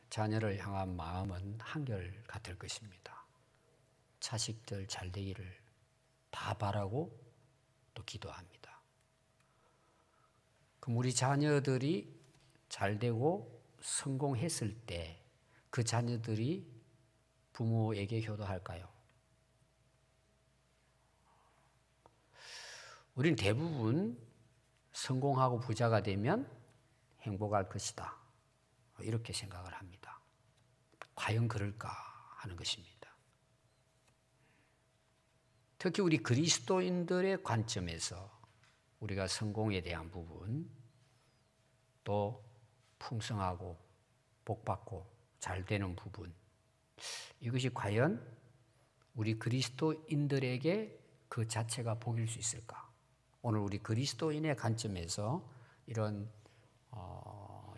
자녀를 향한 마음은 한결같을 것입니다. 자식들 잘 되기를 다 바라고 또 기도합니다. 그럼 우리 자녀들이 잘 되고 성공했을 때 그 자녀들이 부모에게 효도할까요? 우리는 대부분 성공하고 부자가 되면 행복할 것이다, 이렇게 생각을 합니다. 과연 그럴까 하는 것입니다. 특히 우리 그리스도인들의 관점에서 우리가 성공에 대한 부분, 또 풍성하고 복받고 잘 되는 부분, 이것이 과연 우리 그리스도인들에게 그 자체가 복일 수 있을까? 오늘 우리 그리스도인의 관점에서 이런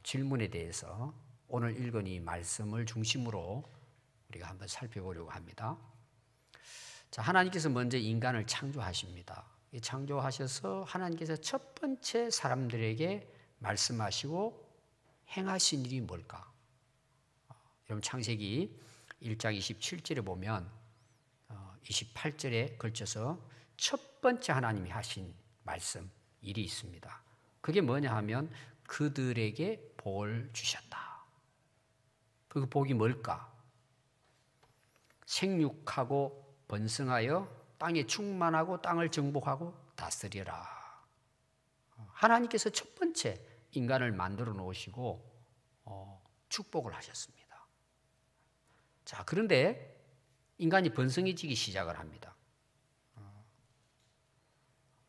질문에 대해서 오늘 읽은 이 말씀을 중심으로 우리가 한번 살펴보려고 합니다. 자, 하나님께서 먼저 인간을 창조하십니다. 창조하셔서 하나님께서 첫 번째 사람들에게 말씀하시고 행하신 일이 뭘까? 여러분 창세기 1장 27절에 보면 28절에 걸쳐서 첫 번째 하나님이 하신 말씀, 일이 있습니다. 그게 뭐냐 하면 그들에게 복을 주셨다. 그 복이 뭘까? 생육하고 번성하여 땅에 충만하고 땅을 정복하고 다스리라. 하나님께서 첫 번째 인간을 만들어 놓으시고 축복을 하셨습니다. 자, 그런데 인간이 번성해지기 시작을 합니다.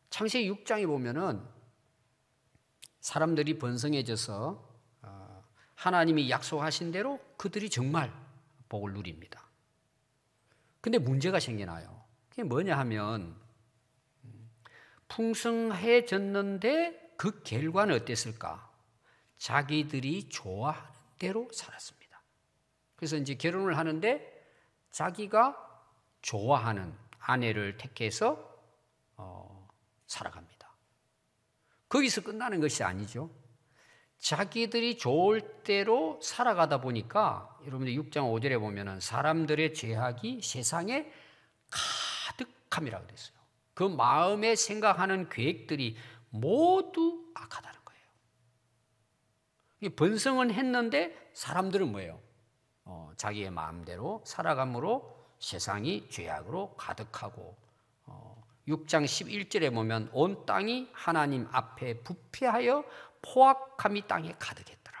창세기 6장에 보면은 사람들이 번성해져서 하나님이 약속하신 대로 그들이 정말 복을 누립니다. 근데 문제가 생겨나요. 그게 뭐냐 하면 풍성해졌는데 그 결과는 어땠을까? 자기들이 좋아하는 대로 살았습니다. 그래서 이제 결혼을 하는데 자기가 좋아하는 아내를 택해서 살아갑니다. 거기서 끝나는 것이 아니죠. 자기들이 좋을 대로 살아가다 보니까 여러분들 6장 5절에 보면은 사람들의 죄악이 세상에 가득함이라고 그랬어요. 그 마음에 생각하는 계획들이 모두 악하다는 거예요. 번성은 했는데 사람들은 뭐예요? 자기의 마음대로 살아감으로 세상이 죄악으로 가득하고 6장 11절에 보면 온 땅이 하나님 앞에 부패하여 포악함이 땅에 가득했더라.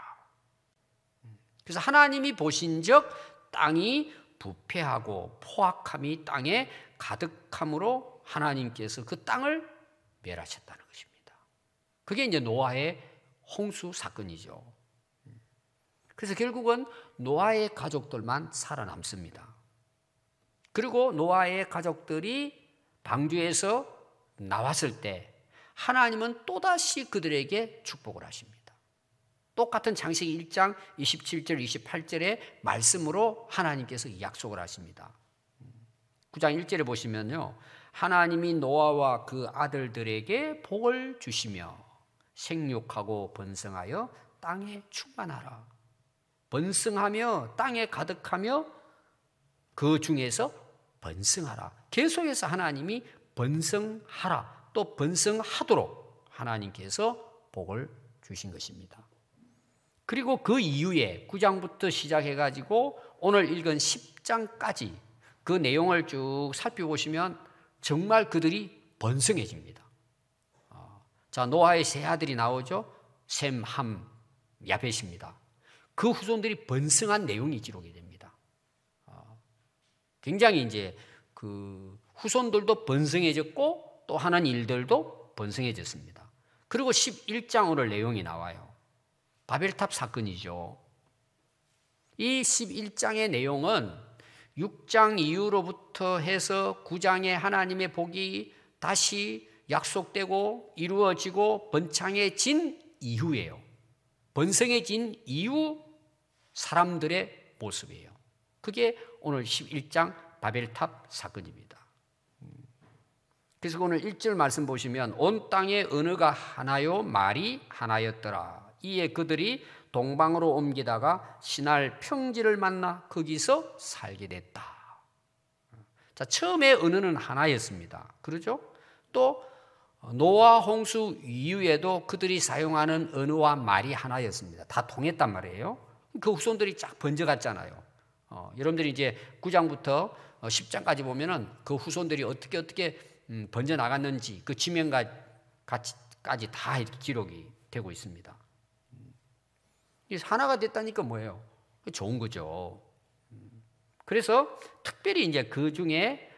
그래서 하나님이 보신즉 땅이 부패하고 포악함이 땅에 가득함으로 하나님께서 그 땅을 멸하셨다는 것입니다. 그게 이제 노아의 홍수 사건이죠. 그래서 결국은 노아의 가족들만 살아남습니다. 그리고 노아의 가족들이 방주에서 나왔을 때 하나님은 또다시 그들에게 축복을 하십니다. 똑같은 창세기 1장 27절 28절의 말씀으로 하나님께서 약속을 하십니다. 9장 1절에 보시면요, 하나님이 노아와 그 아들들에게 복을 주시며 생육하고 번성하여 땅에 충만하라. 번성하며 땅에 가득하며 그 중에서 번성하라. 계속해서 하나님이 번성하라, 또 번성하도록 하나님께서 복을 주신 것입니다. 그리고 그 이후에 9장부터 시작해가지고 오늘 읽은 10장까지 그 내용을 쭉 살펴보시면 정말 그들이 번성해집니다. 자, 노아의 세 아들이 나오죠. 셈, 함, 야벳입니다. 그 후손들이 번성한 내용이 기록이 됩니다. 굉장히 이제 그 후손들도 번성해졌고 또 하는 일들도 번성해졌습니다. 그리고 11장 오늘 내용이 나와요. 바벨탑 사건이죠. 이 11장의 내용은 6장 이후로부터 해서 9장에 하나님의 복이 다시 약속되고 이루어지고 번창해진 이후예요. 번성해진 이후 사람들의 모습이에요. 그게 오늘 11장 바벨탑 사건입니다. 그래서 오늘 1절 말씀 보시면 온 땅의 언어가 하나요 말이 하나였더라. 이에 그들이 동방으로 옮기다가 신할 평지를 만나 거기서 살게 됐다. 자, 처음에 언어는 하나였습니다. 그렇죠? 또 노아 홍수 이후에도 그들이 사용하는 언어와 말이 하나였습니다. 다 통했단 말이에요. 그 후손들이 쫙 번져갔잖아요. 여러분들이 이제 9장부터 10장까지 보면은 그 후손들이 어떻게 번져 나갔는지 그 지명까지 다 이렇게 기록이 되고 있습니다. 하나가 됐다니까 뭐예요? 좋은 거죠. 그래서 특별히 이제 그 중에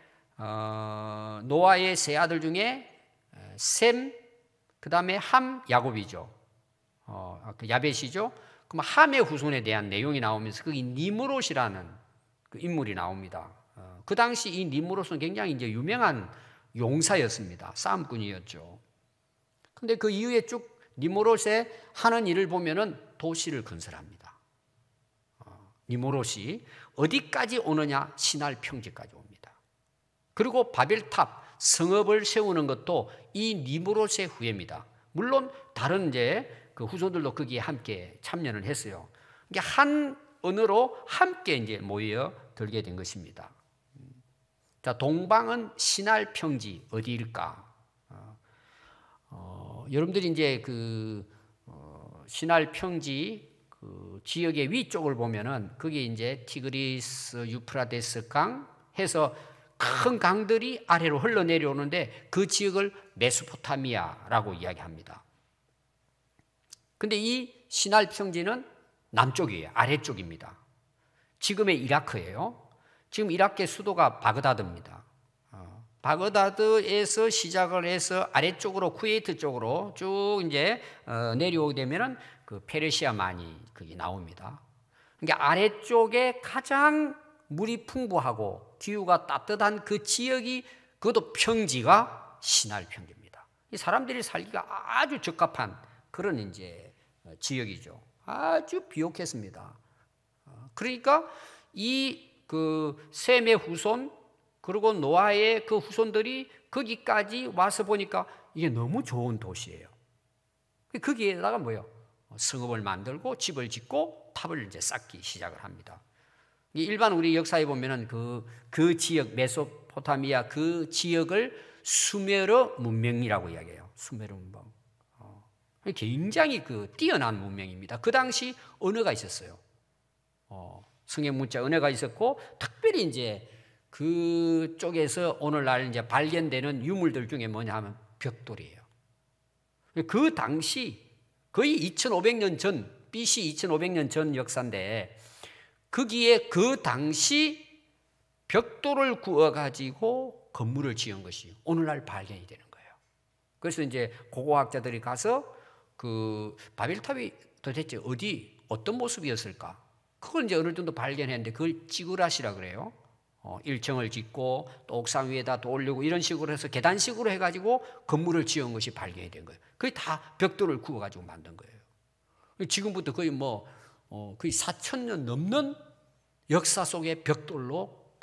노아의 세 아들 중에 셈, 그 다음에 함, 야곱이죠. 그 야벳이죠. 그럼 함의 후손에 대한 내용이 나오면서 거기 니므롯이라는 그 인물이 나옵니다. 그 당시 이 니므롯은 굉장히 이제 유명한 용사였습니다. 싸움꾼이었죠. 근데 그 이후에 쭉 니므롯의 하는 일을 보면은 도시를 건설합니다. 니므롯이 어디까지 오느냐? 시날 평지까지 옵니다. 그리고 바벨탑 성읍을 세우는 것도 이 니므롯의 후예입니다. 물론 다른 이제 그 후손들도 거기에 함께 참여를 했어요. 이게 한 언어로 함께 이제 모여 들게 된 것입니다. 자, 동방은 시날 평지 어디일까? 여러분들이 이제 그 시날 평지 그 지역의 위쪽을 보면은 그게 이제 티그리스, 유프라데스 강 해서 큰 강들이 아래로 흘러내려오는데 그 지역을 메소포타미아라고 이야기합니다. 근데 이 시날 평지는 남쪽이에요. 아래쪽입니다. 지금의 이라크예요. 지금 이라크의 수도가 바그다드입니다. 바그다드에서 시작을 해서 아래쪽으로 쿠웨이트 쪽으로 쭉 이제 내려오게 되면은 그 페르시아만이 거기 나옵니다. 그러니까 아래쪽에 가장 물이 풍부하고 기후가 따뜻한 그 지역이 그것도 평지가 시날 평지입니다. 이 사람들이 살기가 아주 적합한 그런 이제 지역이죠. 아주 비옥했습니다. 그러니까 이 그 셈의 후손 그리고 노아의 그 후손들이 거기까지 와서 보니까 이게 너무 좋은 도시예요. 거기에다가 뭐예요? 성읍을 만들고 집을 짓고 탑을 이제 쌓기 시작을 합니다. 일반 우리 역사에 보면은 그 지역 메소포타미아 그 지역을 수메르 문명이라고 이야기해요. 수메르 문명. 굉장히 그 뛰어난 문명입니다. 그 당시 언어가 있었어요. 성경 문자 언어가 있었고 특별히 이제 그쪽에서 오늘날 이제 발견되는 유물들 중에 뭐냐 하면 벽돌이에요. 그 당시 거의 2500년 전, BC 2500년 전 역사인데 거기에 그 당시 벽돌을 구워가지고 건물을 지은 것이 오늘날 발견이 되는 거예요. 그래서 이제 고고학자들이 가서 그 바벨탑이 도대체 어떤 모습이었을까? 그걸 이제 어느 정도 발견했는데 그걸 지구라시라 그래요. 1층을 짓고 또 옥상 위에다 또 올리고 이런 식으로 해서 계단식으로 해가지고 건물을 지은 것이 발견이 된 거예요. 그게 다 벽돌을 구워가지고 만든 거예요. 지금부터 거의 거의 4000년 넘는 역사 속의 벽돌로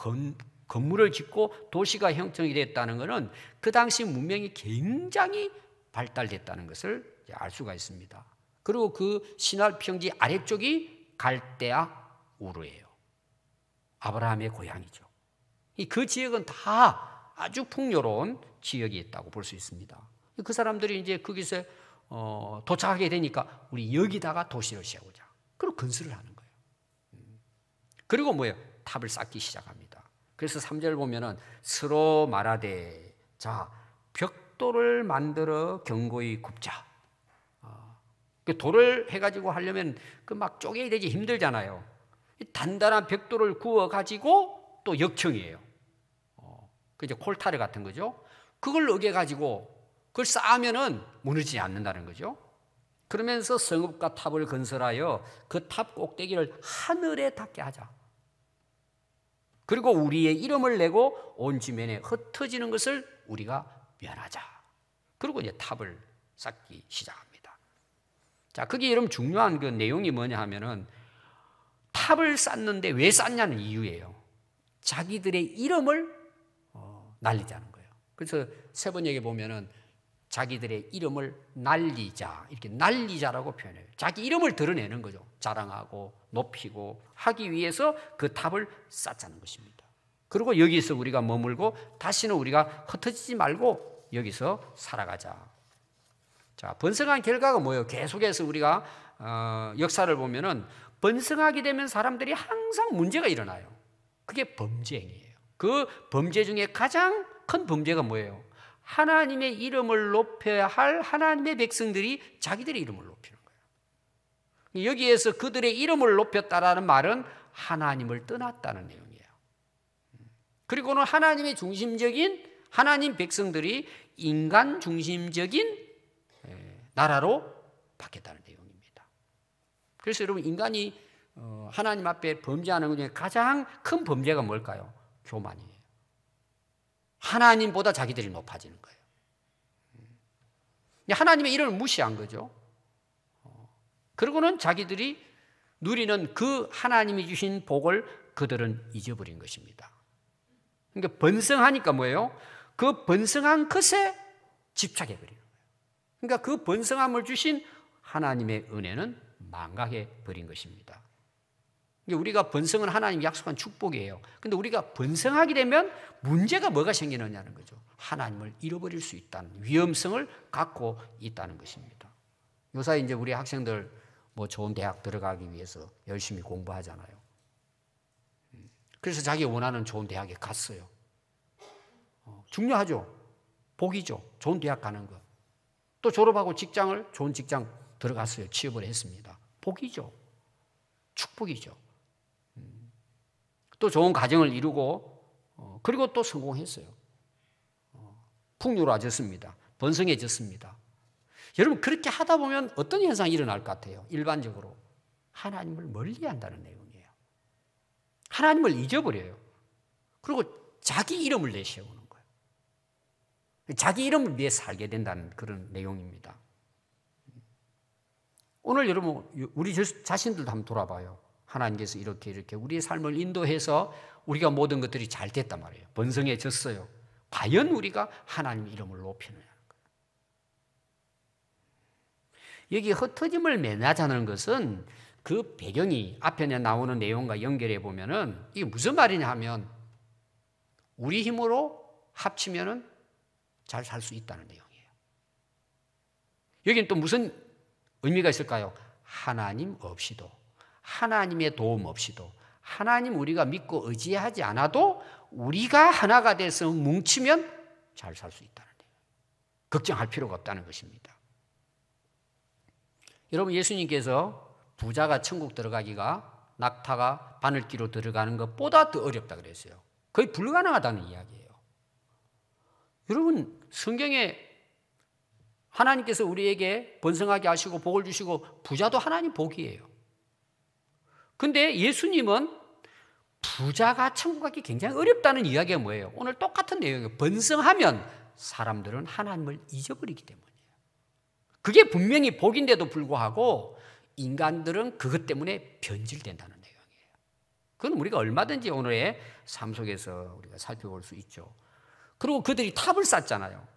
건물을 짓고 도시가 형성이 됐다는 것은 그 당시 문명이 굉장히 발달됐다는 것을 알 수가 있습니다. 그리고 그 시날 평지 아래쪽이 갈대아 우르예요. 아브라함의 고향이죠. 그 지역은 다 아주 풍요로운 지역이 있다고 볼 수 있습니다. 그 사람들이 이제 거기서 도착하게 되니까 우리 여기다가 도시를 세우자. 그리고 건설을 하는 거예요. 그리고 뭐예요? 탑을 쌓기 시작합니다. 그래서 3절 보면은 서로 말하되 자 벽돌을 만들어 견고히 굽자. 그 돌을 해가지고 하려면 그 막 쪼개야 되지 힘들잖아요. 단단한 벽돌을 구워가지고 또 역청이에요. 그 이제 콜타르 같은 거죠. 그걸 어겨가지고 그걸 쌓으면은 무너지지 않는다는 거죠. 그러면서 성읍과 탑을 건설하여 그 탑 꼭대기를 하늘에 닿게 하자. 그리고 우리의 이름을 내고 온 지면에 흩어지는 것을 우리가 면하자. 그리고 이제 탑을 쌓기 시작합니다. 자, 거기 여러분 중요한 그 내용이 뭐냐 하면은 탑을 쌓는데 왜 쌓냐는 이유예요. 자기들의 이름을 날리자는 거예요. 그래서 세번역에 보면은 자기들의 이름을 날리자, 이렇게 날리자라고 표현해요. 자기 이름을 드러내는 거죠. 자랑하고 높이고 하기 위해서 그 탑을 쌓자는 것입니다. 그리고 여기서 우리가 머물고 다시는 우리가 흩어지지 말고 여기서 살아가자. 자, 번성한 결과가 뭐예요? 계속해서 우리가 역사를 보면은 번성하게 되면 사람들이 항상 문제가 일어나요. 그게 범죄행위예요. 그 범죄 중에 가장 큰 범죄가 뭐예요? 하나님의 이름을 높여야 할 하나님의 백성들이 자기들의 이름을 높이는 거예요. 여기에서 그들의 이름을 높였다라는 말은 하나님을 떠났다는 내용이에요. 그리고는 하나님의 중심적인 하나님 백성들이 인간 중심적인 나라로 바뀌었다는 내용입니다. 그래서 여러분, 인간이 하나님 앞에 범죄하는 것 중에 가장 큰 범죄가 뭘까요? 교만이에요. 하나님보다 자기들이 높아지는 거예요. 하나님의 이름을 무시한 거죠. 그리고는 자기들이 누리는 그 하나님이 주신 복을 그들은 잊어버린 것입니다. 그러니까 번성하니까 뭐예요? 그 번성한 것에 집착해버리는 거예요. 그러니까 그 번성함을 주신 하나님의 은혜는 망각해버린 것입니다. 우리가 번성은 하나님이 약속한 축복이에요. 그런데 우리가 번성하게 되면 문제가 뭐가 생기느냐는 거죠. 하나님을 잃어버릴 수 있다는 위험성을 갖고 있다는 것입니다. 요새 이제 우리 학생들 뭐 좋은 대학 들어가기 위해서 열심히 공부하잖아요. 그래서 자기가 원하는 좋은 대학에 갔어요. 중요하죠. 복이죠. 좋은 대학 가는 거. 또 졸업하고 좋은 직장 들어갔어요. 취업을 했습니다. 복이죠. 축복이죠. 또 좋은 가정을 이루고 그리고 또 성공했어요. 풍요로워졌습니다. 번성해졌습니다. 여러분, 그렇게 하다 보면 어떤 현상이 일어날 것 같아요? 일반적으로 하나님을 멀리한다는 내용이에요. 하나님을 잊어버려요. 그리고 자기 이름을 내세우는 거예요. 자기 이름을 위해 살게 된다는 그런 내용입니다. 오늘 여러분, 우리 자신들도 한번 돌아봐요. 하나님께서 이렇게 우리의 삶을 인도해서 우리가 모든 것들이 잘 됐단 말이에요. 번성해졌어요. 과연 우리가 하나님 이름을 높이느냐는 거예요. 여기 흩어짐을 면하자는 것은 그 배경이 앞에 나오는 내용과 연결해 보면은 이게 무슨 말이냐 하면 우리 힘으로 합치면은 잘 살 수 있다는 내용이에요. 여기는 또 무슨 의미가 있을까요? 하나님 없이도, 하나님의 도움 없이도, 하나님 우리가 믿고 의지하지 않아도 우리가 하나가 돼서 뭉치면 잘 살 수 있다는 거예요. 걱정할 필요가 없다는 것입니다. 여러분, 예수님께서 부자가 천국 들어가기가 낙타가 바늘기로 들어가는 것보다 더 어렵다 그랬어요. 거의 불가능하다는 이야기예요. 여러분, 성경에 하나님께서 우리에게 번성하게 하시고 복을 주시고 부자도 하나님 복이에요. 근데 예수님은 부자가 천국 가기 굉장히 어렵다는 이야기가 뭐예요? 오늘 똑같은 내용이에요. 번성하면 사람들은 하나님을 잊어버리기 때문이에요. 그게 분명히 복인데도 불구하고 인간들은 그것 때문에 변질된다는 내용이에요. 그건 우리가 얼마든지 오늘의 삶 속에서 우리가 살펴볼 수 있죠. 그리고 그들이 탑을 쌓잖아요.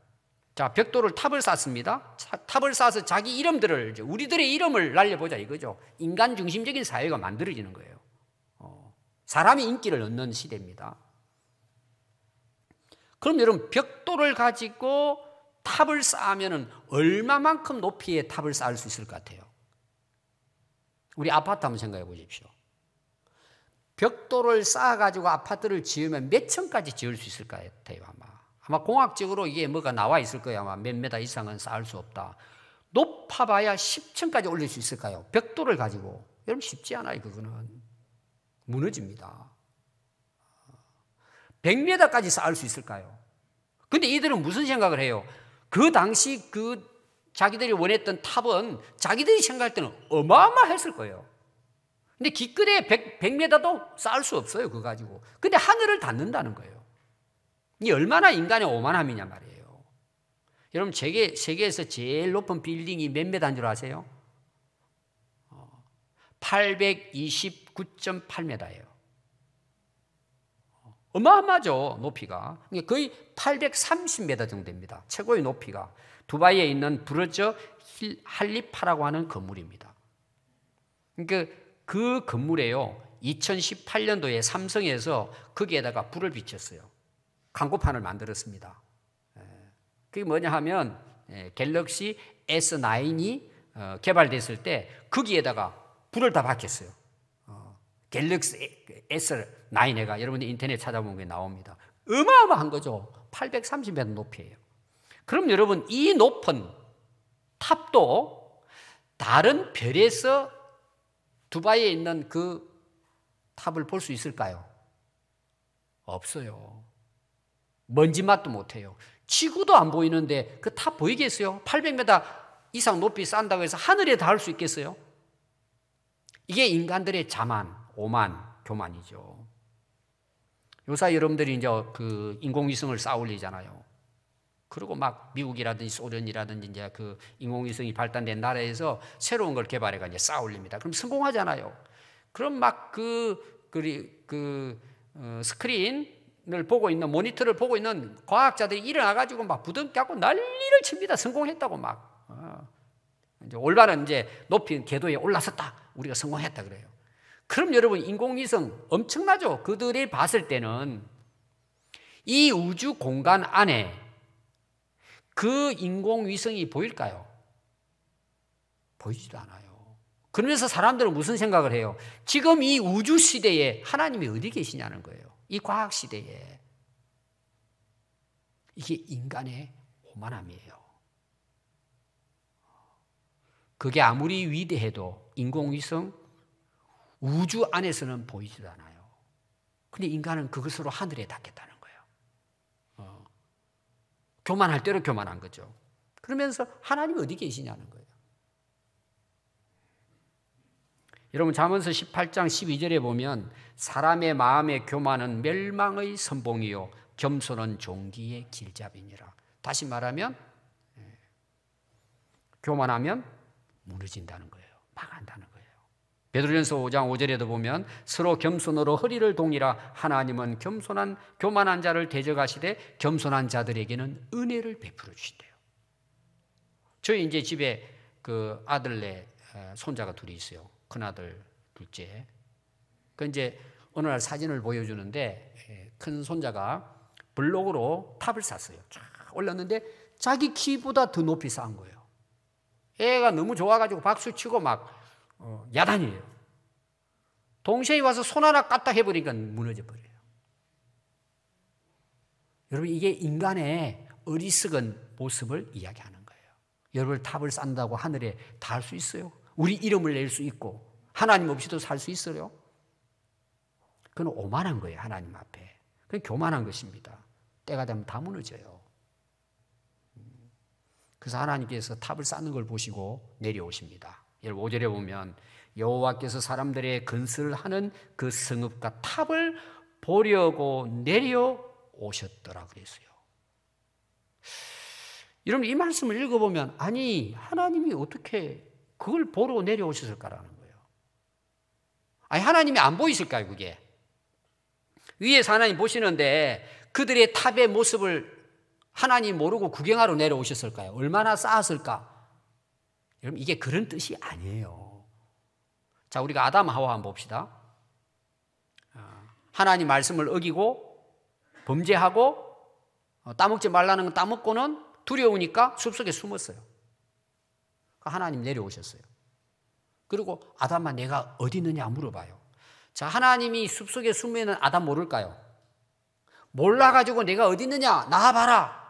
자, 벽돌을 탑을 쌓습니다. 탑을 쌓아서 자기 이름들을, 우리들의 이름을 날려보자 이거죠. 인간 중심적인 사회가 만들어지는 거예요. 사람이 인기를 얻는 시대입니다. 그럼 여러분, 벽돌을 가지고 탑을 쌓으면 얼마만큼 높이의 탑을 쌓을 수 있을 것 같아요? 우리 아파트 한번 생각해 보십시오. 벽돌을 쌓아가지고 아파트를 지으면 몇 층까지 지을 수 있을 것 같아요? 아마 공학적으로 이게 뭐가 나와 있을 거예요. 아마 몇 메다 이상은 쌓을 수 없다. 높아봐야 10층까지 올릴 수 있을까요? 벽돌을 가지고. 여러분, 쉽지 않아요. 그거는 무너집니다. 100m까지 쌓을 수 있을까요? 근데 이들은 무슨 생각을 해요? 그 당시 그 자기들이 원했던 탑은 자기들이 생각할 때는 어마어마했을 거예요. 근데 기껏해 100m도 쌓을 수 없어요. 그거 가지고. 근데 하늘을 닿는다는 거예요. 이게 얼마나 인간의 오만함이냐 말이에요. 여러분, 세계에서 제일 높은 빌딩이 몇 메다인 줄 아세요? 829.8m예요. 어마어마하죠, 높이가. 거의 830m 정도 됩니다. 최고의 높이가. 두바이에 있는 부르즈 할리파라고 하는 건물입니다. 그러니까 그 건물에요, 2018년도에 삼성에서 거기에다가 불을 비쳤어요. 광고판을 만들었습니다. 그게 뭐냐 하면 갤럭시 S9이 개발됐을 때 거기에다가 불을 다 밝혔어요. 갤럭시 S9가 여러분들 인터넷 찾아보면 게 나옵니다. 어마어마한 거죠. 830m 높이에요. 그럼 여러분, 이 높은 탑도 다른 별에서 두바이에 있는 그 탑을 볼 수 있을까요? 없어요. 먼지 맛도 못해요. 지구도 안 보이는데 그 탑 보이겠어요? 800m 이상 높이 쌓는다고 해서 하늘에 닿을 수 있겠어요? 이게 인간들의 자만, 오만, 교만이죠. 요사 여러분들이 이제 그 인공위성을 쌓아 올리잖아요. 그리고 막 미국이라든지 소련이라든지 이제 그 인공위성이 발달된 나라에서 새로운 걸 개발해가 이제 쌓아 올립니다. 그럼 성공하잖아요. 그럼 막 스크린을 보고 있는, 모니터를 보고 있는 과학자들이 일어나가지고 막 부둥켜갖고 난리를 칩니다. 성공했다고 막. 이제 올바른 이제 높이 궤도에 올라섰다. 우리가 성공했다 그래요. 그럼 여러분, 인공위성 엄청나죠? 그들이 봤을 때는 이 우주 공간 안에 그 인공위성이 보일까요? 보이지도 않아요. 그러면서 사람들은 무슨 생각을 해요? 지금 이 우주 시대에 하나님이 어디 계시냐는 거예요. 이 과학 시대에. 이게 인간의 오만함이에요. 그게 아무리 위대해도 인공위성 우주 안에서는 보이지도 않아요. 근데 인간은 그것으로 하늘에 닿겠다는 거예요. 교만할 대로 교만한 거죠. 그러면서 하나님이 어디 계시냐는 거예요. 여러분, 잠언서 18장 12절에 보면 사람의 마음의 교만은 멸망의 선봉이요 겸손은 종기의 길잡이니라. 다시 말하면 교만하면 무너진다는 거예요. 망한다는 거예요. 베드로전서 5장 5절에도 보면 서로 겸손으로 허리를 동이라 하나님은 교만한 자를 대적하시되 겸손한 자들에게는 은혜를 베풀어 주신대요. 저희 이제 집에 그 아들네 손자가 둘이 있어요. 큰아들, 둘째. 그 이제 어느 날 사진을 보여주는데 큰 손자가 블록으로 탑을 쌌어요. 쫙 올랐는데 자기 키보다 더 높이 쌓은 거예요. 애가 너무 좋아가지고 박수치고 막 야단이에요. 동생이 와서 손 하나 까딱 해버리니까 무너져 버려요. 여러분, 이게 인간의 어리석은 모습을 이야기하는 거예요. 여러분, 탑을 쌓는다고 하늘에 닿을 수 있어요? 우리 이름을 낼 수 있고 하나님 없이도 살 수 있어요? 그건 오만한 거예요. 하나님 앞에. 그건 교만한 것입니다. 때가 되면 다 무너져요. 그래서 하나님께서 탑을 쌓는 걸 보시고 내려오십니다. 5절에 보면 여호와께서 사람들의 건설을 하는 그 성읍과 탑을 보려고 내려오셨더라 그랬어요. 여러분, 이 말씀을 읽어보면 아니, 하나님이 어떻게 그걸 보러 내려오셨을까라는 거예요. 아니, 하나님이 안 보이실까요, 그게? 위에서 하나님 보시는데 그들의 탑의 모습을 하나님 모르고 구경하러 내려오셨을까요? 얼마나 쌓았을까? 여러분, 이게 그런 뜻이 아니에요. 자, 우리가 아담 하와 한번 봅시다. 하나님 말씀을 어기고 범죄하고 따먹지 말라는 건 따먹고는 두려우니까 숲속에 숨었어요. 하나님 내려오셨어요. 그리고 아담아, 내가 어디 있느냐 물어봐요. 자, 하나님이 숲속에 숨으면 아담 모를까요? 몰라가지고 내가 어디 있느냐 나와봐라.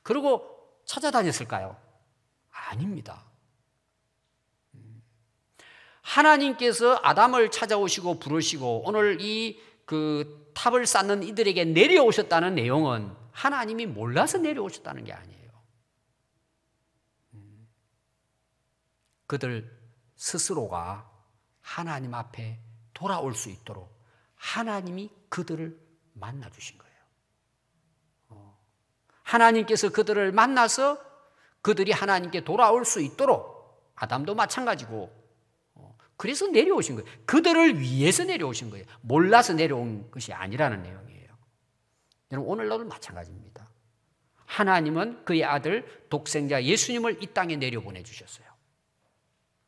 그리고 찾아다녔을까요? 아닙니다. 하나님께서 아담을 찾아오시고 부르시고 오늘 그 탑을 쌓는 이들에게 내려오셨다는 내용은 하나님이 몰라서 내려오셨다는 게 아니에요. 그들 스스로가 하나님 앞에 돌아올 수 있도록 하나님이 그들을 만나주신 거예요. 하나님께서 그들을 만나서 그들이 하나님께 돌아올 수 있도록 아담도 마찬가지고 그래서 내려오신 거예요. 그들을 위해서 내려오신 거예요. 몰라서 내려온 것이 아니라는 내용이에요. 여러분, 오늘날도 마찬가지입니다. 하나님은 그의 아들 독생자 예수님을 이 땅에 내려보내주셨어요.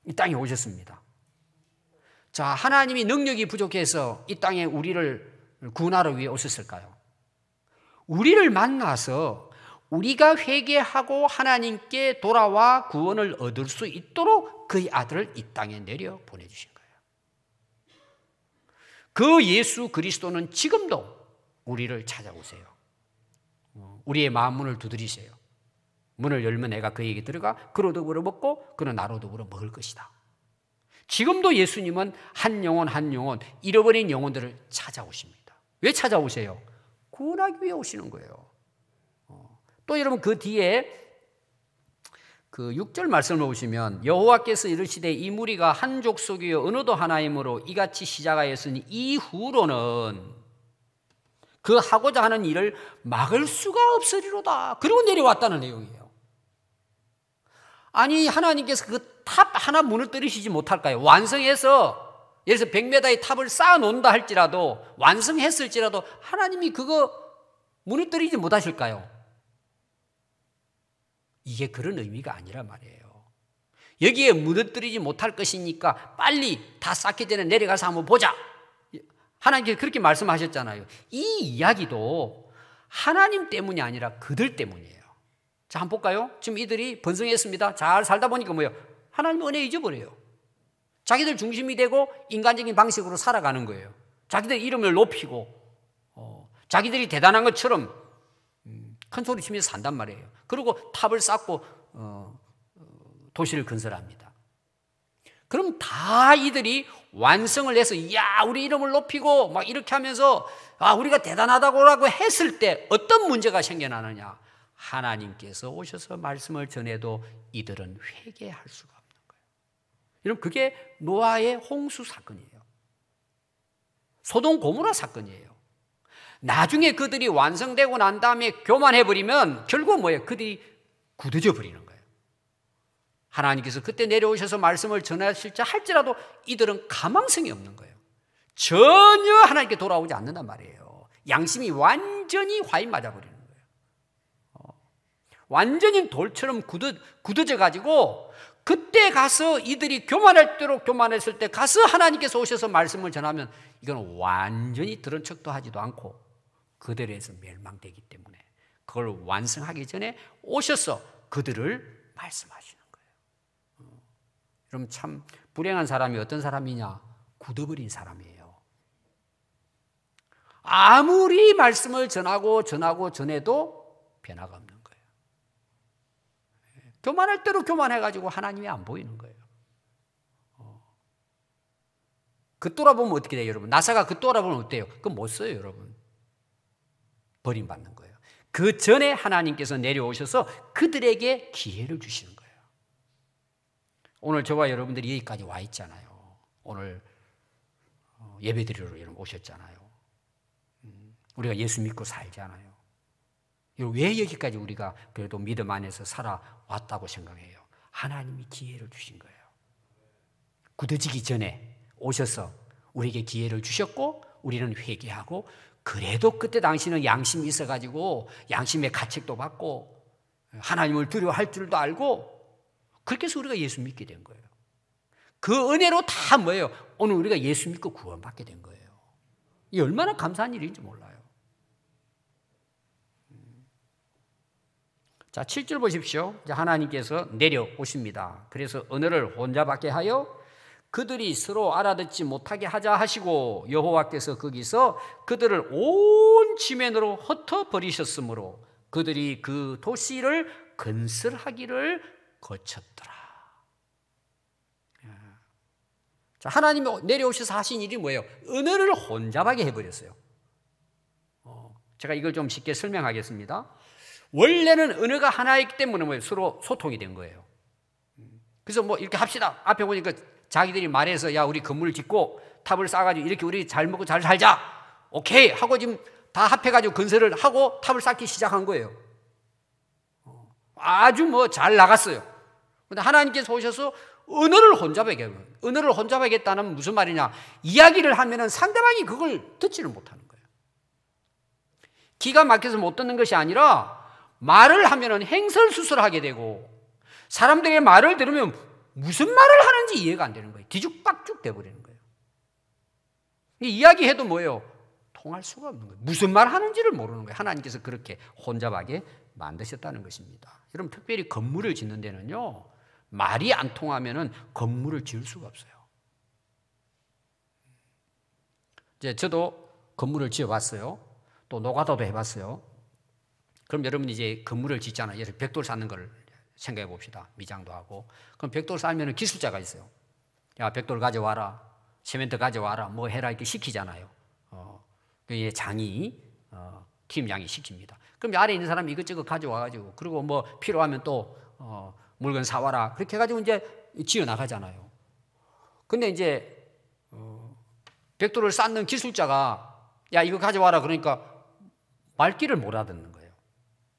이 땅에 오셨습니다. 자, 하나님이 능력이 부족해서 이 땅에 우리를 구원하러 위해 오셨을까요? 우리를 만나서 우리가 회개하고 하나님께 돌아와 구원을 얻을 수 있도록 그의 아들을 이 땅에 내려 보내주신 거예요. 그 예수 그리스도는 지금도 우리를 찾아오세요. 우리의 마음 문을 두드리세요. 문을 열면 내가 그에게 들어가 그로 더불어 먹고 그는 나로 더불어 먹을 것이다. 지금도 예수님은 한 영혼 한 영혼 잃어버린 영혼들을 찾아오십니다. 왜 찾아오세요? 구원하기 위해 오시는 거예요. 또 여러분 그 뒤에 그 6절 말씀을 보시면 여호와께서 이르시되 이 무리가 한 족속이요 언어도 하나이므로 이같이 시작하였으니 이후로는 그 하고자 하는 일을 막을 수가 없으리로다. 그리고 내려왔다는 내용이에요. 아니 하나님께서 그 탑 하나 무너뜨리시지 못할까요? 완성해서 예를 들어서 100m의 탑을 쌓아놓는다 할지라도 완성했을지라도 하나님이 그거 무너뜨리지 못하실까요? 이게 그런 의미가 아니란 말이에요. 여기에 무너뜨리지 못할 것이니까 빨리 다 쌓기 전에 내려가서 한번 보자. 하나님께서 그렇게 말씀하셨잖아요. 이 이야기도 하나님 때문이 아니라 그들 때문이에요. 자, 한번 볼까요? 지금 이들이 번성했습니다. 잘 살다 보니까 뭐예요? 하나님 은혜 잊어버려요. 자기들 중심이 되고 인간적인 방식으로 살아가는 거예요. 자기들 이름을 높이고 자기들이 대단한 것처럼 큰 소리 치면서 산단 말이에요. 그리고 탑을 쌓고 도시를 건설합니다. 그럼 다 이들이 완성을 해서 야 우리 이름을 높이고 막 이렇게 하면서 아 우리가 대단하다고 했을 때 어떤 문제가 생겨나느냐. 하나님께서 오셔서 말씀을 전해도 이들은 회개할 수가 없는 거예요. 여러분 그게 노아의 홍수 사건이에요. 소돔 고모라 사건이에요. 나중에 그들이 완성되고 난 다음에 교만해버리면 결국 뭐예요? 그들이 굳어져 버리는 거예요. 하나님께서 그때 내려오셔서 말씀을 전하실지 할지라도 이들은 가망성이 없는 거예요. 전혀 하나님께 돌아오지 않는단 말이에요. 양심이 완전히 화인 맞아버리는 거예요. 완전히 돌처럼 굳어져 가지고 그때 가서 이들이 교만할 대로 교만했을 때 가서 하나님께서 오셔서 말씀을 전하면 이건 완전히 들은 척도 하지도 않고 그들에서 멸망되기 때문에 그걸 완성하기 전에 오셔서 그들을 말씀하시는 거예요. 그럼 참 불행한 사람이 어떤 사람이냐? 굳어버린 사람이에요. 아무리 말씀을 전해도 변화가 없는 거예요. 교만할 대로 교만해가지고 하나님이 안 보이는 거예요. 그 돌아보면 어떻게 돼요, 여러분? 나사가 그 돌아보면 어때요? 그거 못 써요, 여러분. 버림받는 거예요. 그 전에 하나님께서 내려오셔서 그들에게 기회를 주시는 거예요. 오늘 저와 여러분들이 여기까지 와 있잖아요. 오늘 예배드리러 여러분 오셨잖아요. 우리가 예수 믿고 살잖아요. 왜 여기까지 우리가 그래도 믿음 안에서 살아왔다고 생각해요? 하나님이 기회를 주신 거예요. 굳어지기 전에 오셔서 우리에게 기회를 주셨고 우리는 회개하고 그래도 그때 당시는 양심이 있어가지고 양심의 가책도 받고 하나님을 두려워할 줄도 알고 그렇게 해서 우리가 예수 믿게 된 거예요. 그 은혜로 다 뭐예요? 오늘 우리가 예수 믿고 구원받게 된 거예요. 이 얼마나 감사한 일인지 몰라요. 자, 7절 보십시오. 하나님께서 내려오십니다. 그래서 언어를 혼잡하게 하여 그들이 서로 알아듣지 못하게 하자 하시고 여호와께서 거기서 그들을 온 지면으로 흩어버리셨으므로 그들이 그 도시를 건설하기를 거쳤더라. 자, 하나님이 내려오셔서 하신 일이 뭐예요? 언어를 혼잡하게 해버렸어요. 제가 이걸 좀 쉽게 설명하겠습니다. 원래는 언어가 하나이기 때문에 뭐예요? 서로 소통이 된 거예요. 그래서 뭐 이렇게 합시다. 앞에 보니까 자기들이 말해서 야 우리 건물을 짓고 탑을 쌓아가지고 이렇게 우리 잘 먹고 잘 살자. 오케이 하고 지금 다 합해가지고 건설을 하고 탑을 쌓기 시작한 거예요. 아주 뭐 잘 나갔어요. 그런데 하나님께서 오셔서 언어를 혼잡하게 해요. 언어를 혼잡하겠다는 무슨 말이냐? 이야기를 하면은 상대방이 그걸 듣지를 못하는 거예요. 기가 막혀서 못 듣는 것이 아니라 말을 하면은 행설수설하게 되고 사람들의 말을 들으면 무슨 말을 하는지 이해가 안 되는 거예요. 뒤죽박죽 돼버리는 거예요. 이야기해도 뭐예요? 통할 수가 없는 거예요. 무슨 말 하는지를 모르는 거예요. 하나님께서 그렇게 혼잡하게 만드셨다는 것입니다. 여러분, 특별히 건물을 짓는 데는요, 말이 안 통하면은 건물을 지을 수가 없어요. 이제 저도 건물을 지어봤어요. 또 노가다도 해봤어요. 그럼 여러분 이제 건물을 짓잖아요. 예를 들어 벽돌 쌓는 걸 생각해 봅시다. 미장도 하고. 그럼 벽돌 쌓으면 기술자가 있어요. 야, 벽돌 가져와라. 시멘트 가져와라. 뭐 해라. 이렇게 시키잖아요. 장이, 팀장이 시킵니다. 그럼 아래에 있는 사람이 이것저것 가져와가지고, 그리고 뭐 필요하면 또, 물건 사와라. 그렇게 해가지고 이제 지어 나가잖아요. 근데 이제, 벽돌을 쌓는 기술자가 야, 이거 가져와라. 그러니까 말귀를 못 알아듣는 거예요.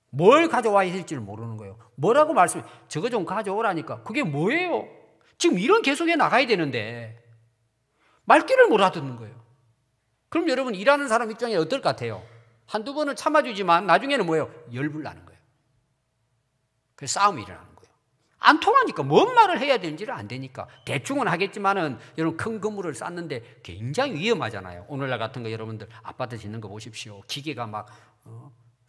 뭘 가져와야 될지를 모르는 거예요. 뭐라고 말씀해? 저거 좀 가져오라니까. 그게 뭐예요? 지금 이런 계속해 나가야 되는데 말귀를 못 알아듣는 거예요. 그럼 여러분 일하는 사람 입장에 어떨 것 같아요? 한두 번은 참아주지만 나중에는 뭐예요? 열불 나는 거예요. 그래서 싸움이 일어나는 거예요. 안 통하니까 뭔 말을 해야 되는지를 안 되니까 대충은 하겠지만은 여러분 큰 건물을 쌓는데 굉장히 위험하잖아요. 오늘날 같은 거 여러분들 아파트 짓는 거 보십시오. 기계가 막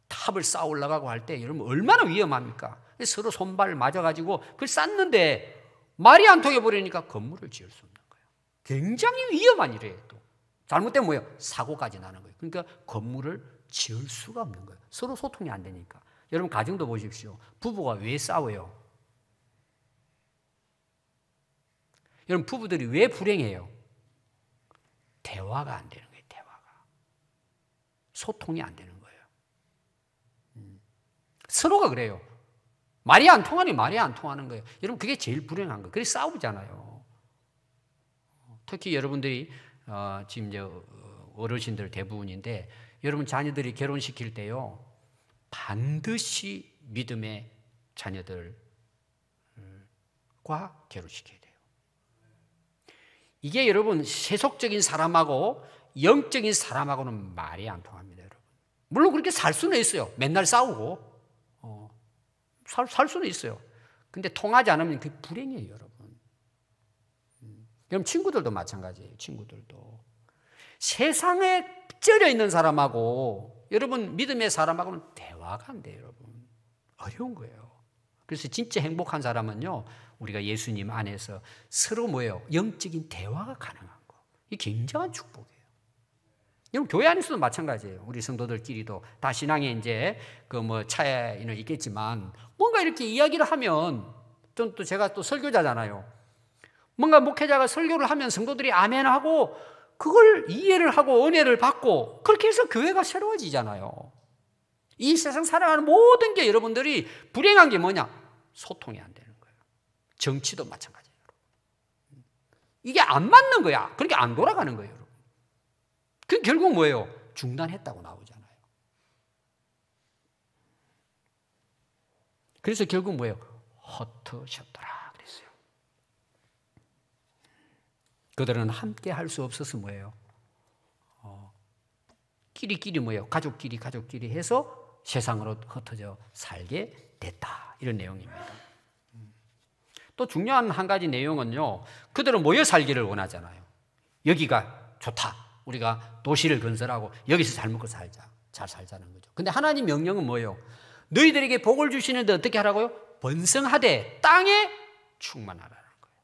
탑을 쌓아 올라가고 할 때 여러분 얼마나 위험합니까? 서로 손발 맞아가지고 그걸 쌓는데 말이 안 통해 버리니까 건물을 지을 수 없는 거예요. 굉장히 위험한 일이에요. 또 잘못되면 뭐예요? 사고까지 나는 거예요. 그러니까 건물을 지을 수가 없는 거예요. 서로 소통이 안 되니까. 여러분 가정도 보십시오. 부부가 왜 싸워요? 여러분 부부들이 왜 불행해요? 대화가 안 되는 거예요. 대화가. 소통이 안 되는 거예요. 서로가 그래요. 말이 안 통하니 말이 안 통하는 거예요. 여러분 그게 제일 불행한 거예요. 그래서 싸우잖아요. 특히 여러분들이 지금 이제 어르신들 대부분인데 여러분 자녀들이 결혼시킬 때요 반드시 믿음의 자녀들과 결혼시켜야 돼요. 이게 여러분 세속적인 사람하고 영적인 사람하고는 말이 안 통합니다, 여러분. 물론 그렇게 살 수는 있어요. 맨날 싸우고 살 수는 있어요. 근데 통하지 않으면 그게 불행이에요, 여러분. 그럼 친구들도 마찬가지예요. 친구들도 세상에 쩔어 있는 사람하고 여러분 믿음의 사람하고는 대화가 안 돼요, 여러분. 어려운 거예요. 그래서 진짜 행복한 사람은요, 우리가 예수님 안에서 서로 뭐예요? 영적인 대화가 가능한 거. 이게 굉장한 축복이에요. 여러분 교회 안에서도 마찬가지예요. 우리 성도들끼리도 다 신앙에 이제 그 뭐 차이는 있겠지만 뭔가 이렇게 이야기를 하면 좀 또 제가 또 설교자잖아요. 뭔가 목회자가 설교를 하면 성도들이 아멘하고 그걸 이해를 하고 은혜를 받고 그렇게 해서 교회가 새로워지잖아요. 이 세상 살아가는 모든 게 여러분들이 불행한 게 뭐냐? 소통이 안 되는 거예요. 정치도 마찬가지예요. 이게 안 맞는 거야. 그러니까 안 돌아가는 거예요, 여러분. 그 결국 뭐예요? 중단했다고 나오잖아요. 그래서 결국 뭐예요? 흩어졌더라 그랬어요. 그들은 함께 할 수 없어서 뭐예요? 끼리끼리 뭐예요? 가족끼리 해서 세상으로 흩어져 살게 됐다. 이런 내용입니다. 또 중요한 한 가지 내용은요. 그들은 모여 살기를 원하잖아요. 여기가 좋다. 우리가 도시를 건설하고 여기서 잘 먹고 살자. 잘 살자는 거죠. 근데 하나님 명령은 뭐예요? 너희들에게 복을 주시는데 어떻게 하라고요? 번성하되 땅에 충만하라는 거예요.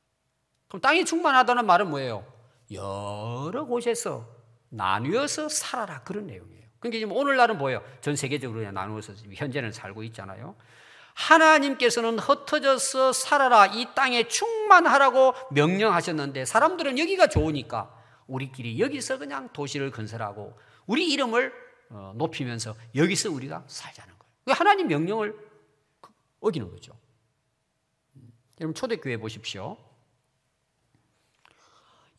그럼 땅에 충만하다는 말은 뭐예요? 여러 곳에서 나누어서 살아라. 그런 내용이에요. 그러니까 지금 오늘날은 뭐예요? 전 세계적으로 나누어서 현재는 살고 있잖아요. 하나님께서는 흩어져서 살아라. 이 땅에 충만하라고 명령하셨는데 사람들은 여기가 좋으니까 우리끼리 여기서 그냥 도시를 건설하고 우리 이름을 높이면서 여기서 우리가 살자는 거예요. 하나님 명령을 어기는 거죠. 여러분 초대교회 보십시오.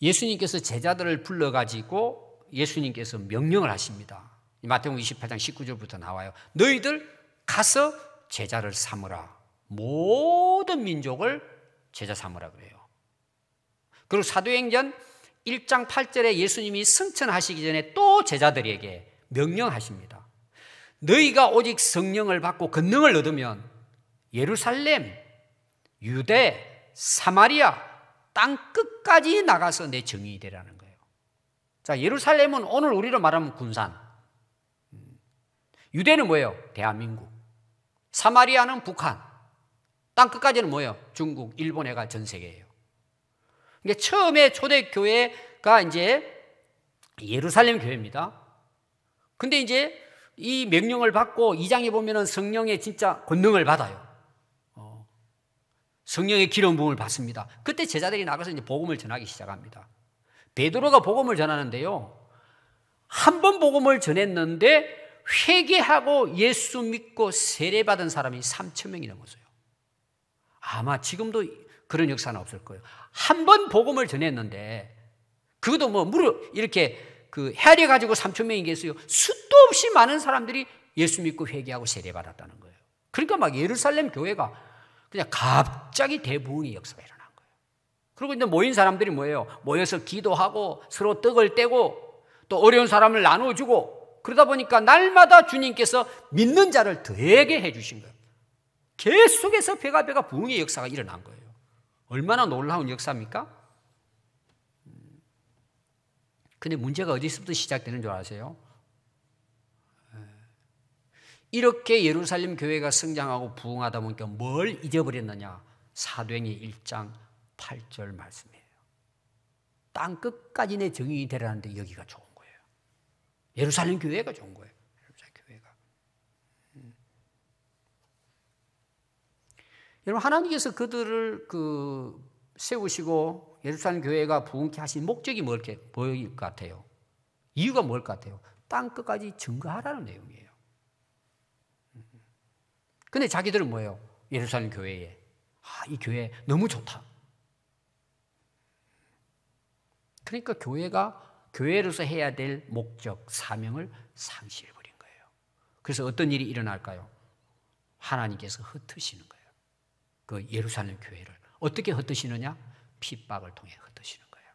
예수님께서 제자들을 불러가지고 예수님께서 명령을 하십니다. 마태복음 28장 19절부터 나와요. 너희들 가서 제자를 삼으라. 모든 민족을 제자 삼으라 그래요. 그리고 사도행전 1장 8절에 예수님이 승천하시기 전에 또 제자들에게 명령하십니다. 너희가 오직 성령을 받고 권능을 얻으면 예루살렘, 유대, 사마리아 땅 끝까지 나가서 내 증인이 되라는 거예요. 자, 예루살렘은 오늘 우리로 말하면 군산, 유대는 뭐예요? 대한민국, 사마리아는 북한, 땅 끝까지는 뭐예요? 중국, 일본에가 전 세계예요. 그러니까 처음에 초대교회가 이제 예루살렘 교회입니다. 근데 이제 이 명령을 받고 2장에 보면은 성령의 진짜 권능을 받아요. 성령의 기름 부음을 받습니다. 그때 제자들이 나가서 이제 복음을 전하기 시작합니다. 베드로가 복음을 전하는데요, 한 번 복음을 전했는데 회개하고 예수 믿고 세례받은 사람이 3,000명이 넘었어요. 아마 지금도 그런 역사는 없을 거예요. 한 번 복음을 전했는데 그것도 뭐 이렇게 헤아려 가지고 3,000명이 계세요. 수도 없이 많은 사람들이 예수 믿고 회개하고 세례받았다는 거예요. 그러니까 막 예루살렘 교회가 그냥 갑자기 대부흥의 역사가 일어난 거예요. 그리고 이제 모인 사람들이 뭐예요? 모여서 기도하고 서로 떡을 떼고 또 어려운 사람을 나눠주고 그러다 보니까 날마다 주님께서 믿는 자를 더하게 해주신 거예요. 계속해서 배가 부흥의 역사가 일어난 거예요. 얼마나 놀라운 역사입니까? 근데 문제가 어디서부터 시작되는 줄 아세요? 이렇게 예루살렘 교회가 성장하고 부흥하다 보니까 뭘 잊어버렸느냐? 사도행전 1장 8절 말씀이에요. 땅 끝까지 내 증인이 되라는데 여기가 좋은 거예요. 예루살렘 교회가 좋은 거예요. 예루살렘 교회가. 여러분, 하나님께서 그들을 세우시고 예루살렘 교회가 부흥케 하신 목적이 뭐일 것 같아요? 이유가 뭘 것 같아요? 땅 끝까지 증거하라는 내용이에요. 근데 자기들은 뭐예요? 예루살렘 교회에 이 교회 너무 좋다. 그러니까 교회가 교회로서 해야 될 목적, 사명을 상실해버린 거예요. 그래서 어떤 일이 일어날까요? 하나님께서 흩으시는 거예요. 그 예루살렘 교회를 어떻게 흩으시느냐? 핍박을 통해 흩으시는 거예요.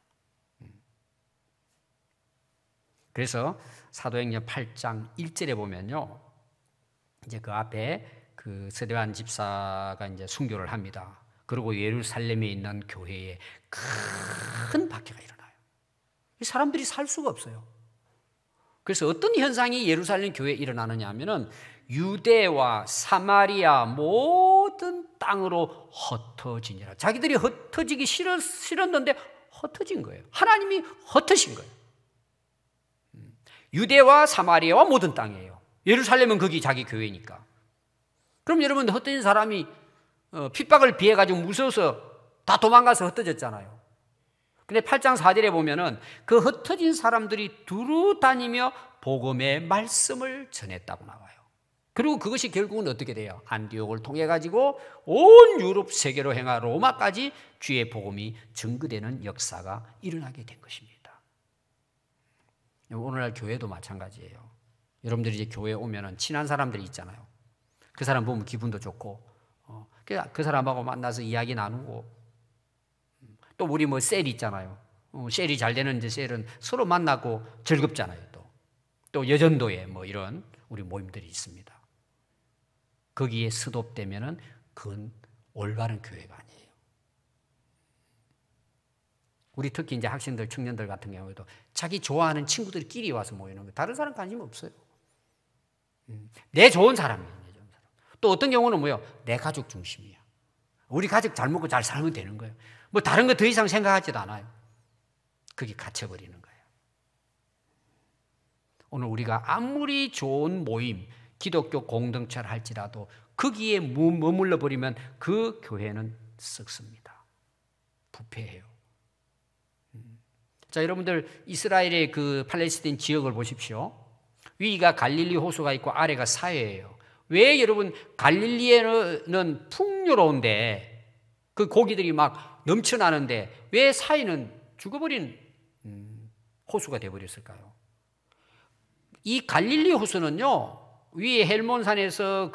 그래서 사도행전 8장 1절에 보면요, 이제 그 앞에 그 스데반 집사가 이제 순교를 합니다. 그리고 예루살렘에 있는 교회에 큰 박해가 일어나요. 사람들이 살 수가 없어요. 그래서 어떤 현상이 예루살렘 교회에 일어나느냐 하면은 유대와 사마리아 모든 땅으로 흩어지니라. 자기들이 흩어지기 싫었는데 흩어진 거예요. 하나님이 흩으신 거예요. 유대와 사마리아와 모든 땅이에요. 예루살렘은 거기 자기 교회니까. 그럼 여러분, 흩어진 사람이 핍박을 피해가지고 무서워서 다 도망가서 흩어졌잖아요. 근데 8장 4절에 보면은 그 흩어진 사람들이 두루 다니며 복음의 말씀을 전했다고 나와요. 그리고 그것이 결국은 어떻게 돼요? 안디옥을 통해 가지고 온 유럽 세계로 행하 로마까지 주의 복음이 증거되는 역사가 일어나게 된 것입니다. 오늘날 교회도 마찬가지예요. 여러분들이 이제 교회에 오면은 친한 사람들이 있잖아요. 그 사람 보면 기분도 좋고, 그 사람하고 만나서 이야기 나누고, 또 우리 뭐 셀이 있잖아요. 셀이 잘 되는 이제 셀은 서로 만나고 즐겁잖아요. 또 여전도에 뭐 이런 우리 모임들이 있습니다. 거기에 스톱되면은 그건 올바른 교회가 아니에요. 우리 특히 이제 학생들, 청년들 같은 경우에도 자기 좋아하는 친구들끼리 와서 모이는 거예요. 다른 사람 관심 없어요. 내 좋은 사람이에요. 또 어떤 경우는 뭐예요? 내 가족 중심이야. 우리 가족 잘 먹고 잘 살면 되는 거예요. 뭐 다른 거 더 이상 생각하지도 않아요. 그게 갇혀버리는 거예요. 오늘 우리가 아무리 좋은 모임, 기독교 공동체를 할지라도 거기에 머물러 버리면 그 교회는 썩습니다. 부패해요. 자, 여러분들 이스라엘의 그 팔레스타인 지역을 보십시오. 위가 갈릴리 호수가 있고 아래가 사해예요. 왜 여러분 갈릴리에는 풍요로운데 그 고기들이 막 넘쳐나는데 왜 사해는 죽어버린 호수가 되어버렸을까요? 이 갈릴리 호수는요, 위에 헬몬산에서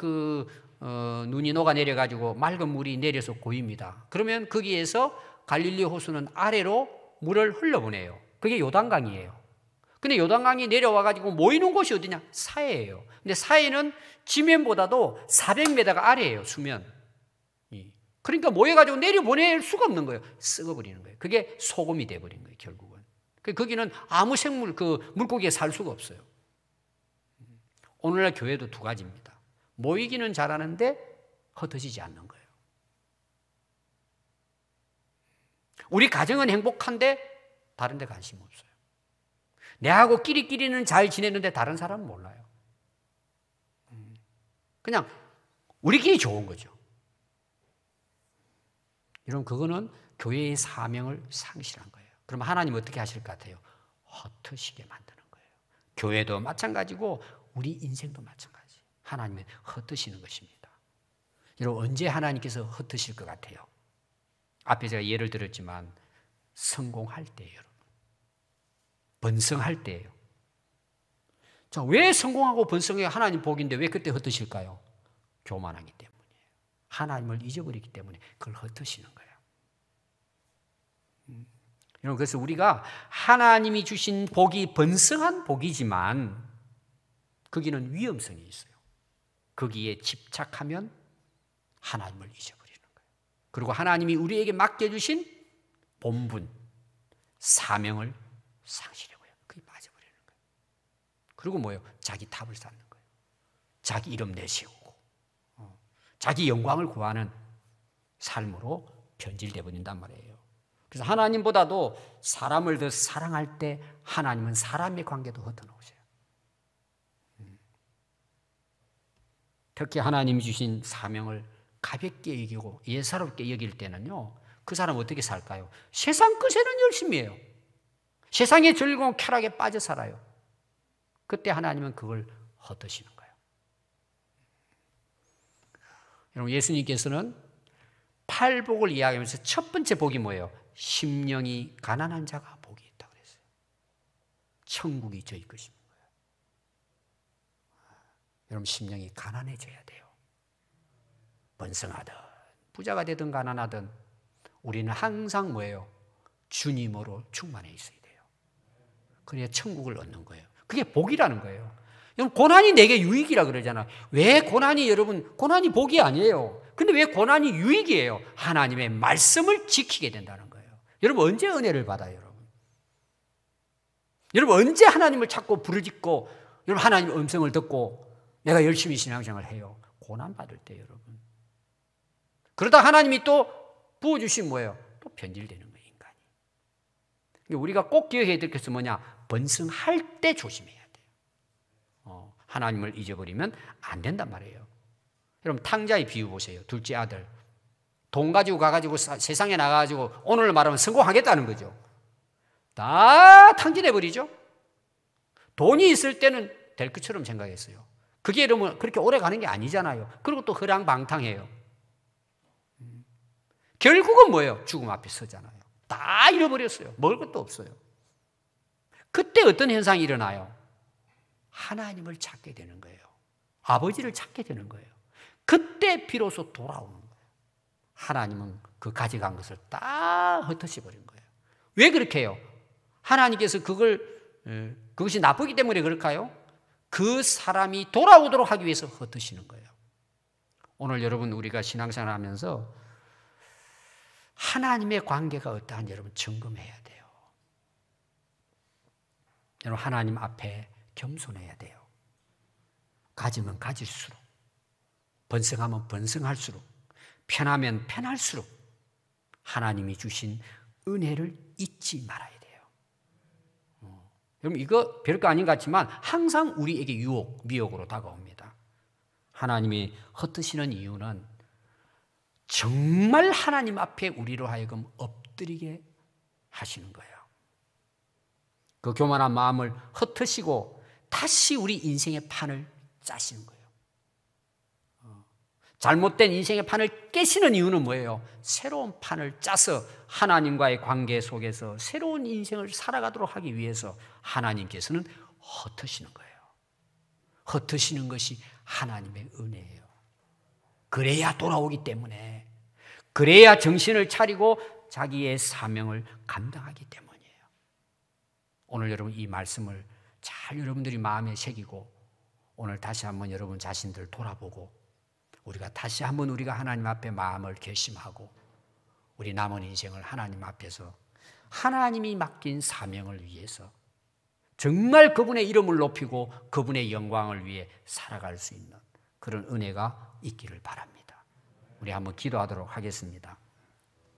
눈이 녹아 내려가지고 맑은 물이 내려서 고입니다. 그러면 거기에서 갈릴리 호수는 아래로 물을 흘러보내요. 그게 요단강이에요. 근데 요단강이 내려와가지고 모이는 곳이 어디냐? 사해예요. 근데 사해는 지면보다도 400m가 아래예요, 수면. 그러니까 모여가지고 내려보낼 수가 없는 거예요. 썩어버리는 거예요. 그게 소금이 돼버린 거예요, 결국은. 거기는 아무 생물, 물고기가 살 수가 없어요. 오늘날 교회도 두 가지입니다. 모이기는 잘하는데 흩어지지 않는 거예요. 우리 가정은 행복한데 다른 데 관심 없어요. 내하고 끼리끼리는 잘 지냈는데 다른 사람은 몰라요. 그냥 우리끼리 좋은 거죠. 여러분, 그거는 교회의 사명을 상실한 거예요. 그럼 하나님 어떻게 하실 것 같아요? 흩어지게 만드는 거예요. 교회도 마찬가지고 우리 인생도 마찬가지. 하나님은 흩으시는 것입니다. 여러분, 언제 하나님께서 흩으실 것 같아요? 앞에 제가 예를 들었지만 성공할 때예요, 여러분. 번성할 때예요. 자, 왜 성공하고 번성해 하나님 복인데 왜 그때 흩으실까요? 교만하기 때문이에요. 하나님을 잊어버리기 때문에 그걸 흩으시는 거예요. 여러분, 그래서 우리가 하나님이 주신 복이 번성한 복이지만 거기는 위험성이 있어요. 거기에 집착하면 하나님을 잊어버리는 거예요. 그리고 하나님이 우리에게 맡겨주신 본분, 사명을 상실하고요. 그게 빠져버리는 거예요. 그리고 뭐예요? 자기 탑을 쌓는 거예요. 자기 이름 내세우고 자기 영광을 구하는 삶으로 변질되어 버린단 말이에요. 그래서 하나님보다도 사람을 더 사랑할 때 하나님은 사람의 관계도 흩어놓으세요. 특히 하나님이 주신 사명을 가볍게 여기고 예사롭게 여길 때는요, 그 사람 어떻게 살까요? 세상 끝에는 열심히 해요. 세상의 즐거운 쾌락에 빠져 살아요. 그때 하나님은 그걸 흩으시는 거예요. 여러분, 예수님께서는 팔복을 이야기하면서 첫 번째 복이 뭐예요? 심령이 가난한 자가 복이 있다고 그랬어요. 천국이 저희 것인 거예요. 여러분, 심령이 가난해져야 돼요. 번성하든 부자가 되든 가난하든 우리는 항상 뭐예요? 주님으로 충만해 있어야 돼요. 그래야 천국을 얻는 거예요. 그게 복이라는 거예요. 여러분, 고난이 내게 유익이라 그러잖아요. 왜 고난이, 여러분, 고난이 복이 아니에요. 근데 왜 고난이 유익이에요? 하나님의 말씀을 지키게 된다는 거예요. 여러분, 언제 은혜를 받아요, 여러분? 여러분, 언제 하나님을 찾고 부르짖고 여러분 하나님의 음성을 듣고 내가 열심히 신앙생활을 해요? 고난 받을 때, 여러분. 그러다 하나님이 또 부어주신 뭐예요? 또 변질되는 거예요, 인간이. 우리가 꼭 기억해야 될 것은 뭐냐? 번성할 때 조심해야 돼요. 하나님을 잊어버리면 안 된단 말이에요. 여러분, 탕자의 비유 보세요. 둘째 아들. 돈 가지고 가가지고 세상에 나가가지고 오늘 말하면 성공하겠다는 거죠. 다 탕진해버리죠. 돈이 있을 때는 될 것처럼 생각했어요. 그게 여러분 그렇게 오래 가는 게 아니잖아요. 그리고 또 허랑방탕해요. 결국은 뭐예요? 죽음 앞에 서잖아요. 다 잃어버렸어요. 먹을 것도 없어요. 그때 어떤 현상이 일어나요? 하나님을 찾게 되는 거예요. 아버지를 찾게 되는 거예요. 그때 비로소 돌아오는 거예요. 하나님은 그 가져간 것을 다 흩어져버린 거예요. 왜 그렇게 해요? 하나님께서 그것이 나쁘기 때문에 그럴까요? 그 사람이 돌아오도록 하기 위해서 흩으시는 거예요. 오늘 여러분, 우리가 신앙생활 하면서 하나님의 관계가 어떠한지 여러분 점검해야 돼요. 여러분, 하나님 앞에 겸손해야 돼요. 가지면 가질수록, 번성하면 번성할수록, 편하면 편할수록 하나님이 주신 은혜를 잊지 말아야 돼요. 여러분, 이거 별거 아닌 것 같지만 항상 우리에게 미혹으로 다가옵니다. 하나님이 흩으시는 이유는 정말 하나님 앞에 우리로 하여금 엎드리게 하시는 거예요. 그 교만한 마음을 흩으시고 다시 우리 인생의 판을 짜시는 거예요. 잘못된 인생의 판을 깨시는 이유는 뭐예요? 새로운 판을 짜서 하나님과의 관계 속에서 새로운 인생을 살아가도록 하기 위해서 하나님께서는 흩으시는 거예요. 흩으시는 것이 하나님의 은혜예요. 그래야 돌아오기 때문에, 그래야 정신을 차리고 자기의 사명을 감당하기 때문이에요. 오늘 여러분 이 말씀을 잘 여러분들이 마음에 새기고 오늘 다시 한번 여러분 자신들 돌아보고 우리가 다시 한번 우리가 하나님 앞에 마음을 결심하고 우리 남은 인생을 하나님 앞에서 하나님이 맡긴 사명을 위해서 정말 그분의 이름을 높이고 그분의 영광을 위해 살아갈 수 있는 그런 은혜가 있기를 바랍니다. 우리 한번 기도하도록 하겠습니다.